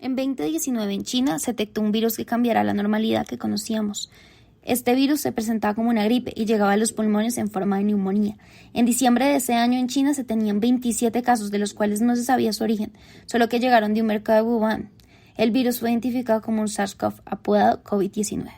En 2019 en China se detectó un virus que cambiará la normalidad que conocíamos. Este virus se presentaba como una gripe y llegaba a los pulmones en forma de neumonía. En diciembre de ese año en China se tenían 27 casos, de los cuales no se sabía su origen, solo que llegaron de un mercado de Wuhan. El virus fue identificado como un SARS-CoV, apodado COVID-19.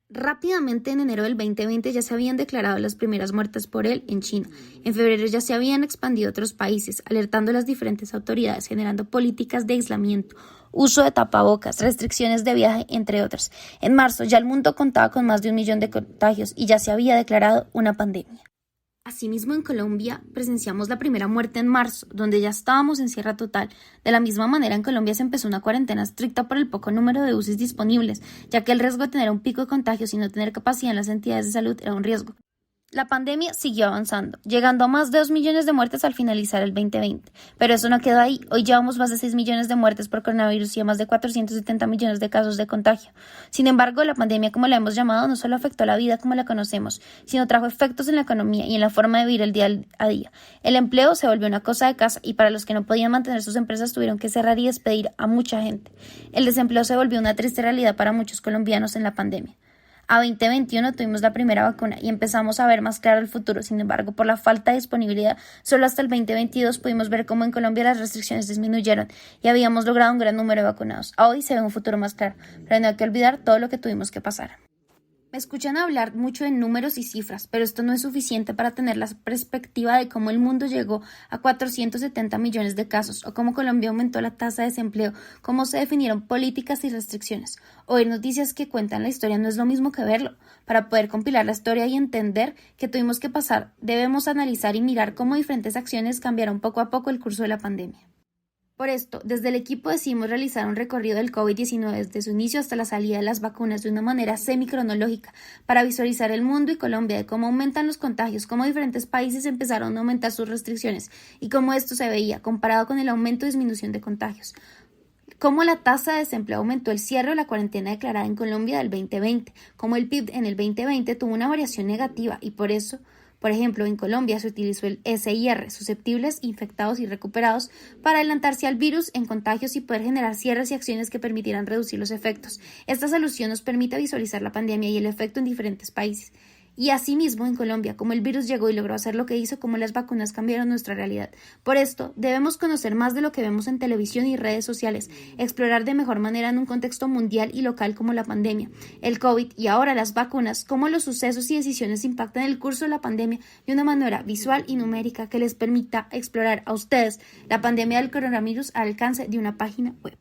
Rápidamente, en enero del 2020 ya se habían declarado las primeras muertes por él en China. En febrero ya se habían expandido a otros países, alertando a las diferentes autoridades, generando políticas de aislamiento, uso de tapabocas, restricciones de viaje, entre otros. En marzo ya el mundo contaba con más de 1 millón de contagios y ya se había declarado una pandemia. Asimismo, en Colombia presenciamos la primera muerte en marzo, donde ya estábamos en cierre total. De la misma manera, en Colombia se empezó una cuarentena estricta por el poco número de UCIs disponibles, ya que el riesgo de tener un pico de contagios y no tener capacidad en las entidades de salud era un riesgo. La pandemia siguió avanzando, llegando a más de 2 millones de muertes al finalizar el 2020. Pero eso no quedó ahí. Hoy llevamos más de 6 millones de muertes por coronavirus y a más de 470 millones de casos de contagio. Sin embargo, la pandemia, como la hemos llamado, no solo afectó la vida como la conocemos, sino trajo efectos en la economía y en la forma de vivir el día a día. El empleo se volvió una cosa de casa y para los que no podían mantener sus empresas tuvieron que cerrar y despedir a mucha gente. El desempleo se volvió una triste realidad para muchos colombianos en la pandemia. A 2021 tuvimos la primera vacuna y empezamos a ver más claro el futuro. Sin embargo, por la falta de disponibilidad, solo hasta el 2022 pudimos ver cómo en Colombia las restricciones disminuyeron y habíamos logrado un gran número de vacunados. Hoy se ve un futuro más claro, pero no hay que olvidar todo lo que tuvimos que pasar. Me escuchan hablar mucho de números y cifras, pero esto no es suficiente para tener la perspectiva de cómo el mundo llegó a 470 millones de casos, o cómo Colombia aumentó la tasa de desempleo, cómo se definieron políticas y restricciones. Oír noticias que cuentan la historia no es lo mismo que verlo. Para poder compilar la historia y entender qué tuvimos que pasar, debemos analizar y mirar cómo diferentes acciones cambiaron poco a poco el curso de la pandemia. Por esto, desde el equipo decidimos realizar un recorrido del COVID-19 desde su inicio hasta la salida de las vacunas de una manera semicronológica para visualizar el mundo y Colombia, de cómo aumentan los contagios, cómo diferentes países empezaron a aumentar sus restricciones y cómo esto se veía comparado con el aumento y disminución de contagios. Cómo la tasa de desempleo aumentó el cierre de la cuarentena declarada en Colombia del 2020, cómo el PIB en el 2020 tuvo una variación negativa y por eso, por ejemplo, en Colombia se utilizó el SIR, susceptibles, infectados y recuperados, para adelantarse al virus en contagios y poder generar cierres y acciones que permitieran reducir los efectos. Esta solución nos permite visualizar la pandemia y el efecto en diferentes países. Y asimismo en Colombia, cómo el virus llegó y logró hacer lo que hizo, cómo las vacunas cambiaron nuestra realidad. Por esto, debemos conocer más de lo que vemos en televisión y redes sociales, explorar de mejor manera en un contexto mundial y local como la pandemia, el COVID y ahora las vacunas, cómo los sucesos y decisiones impactan el curso de la pandemia de una manera visual y numérica que les permita explorar a ustedes la pandemia del coronavirus al alcance de una página web.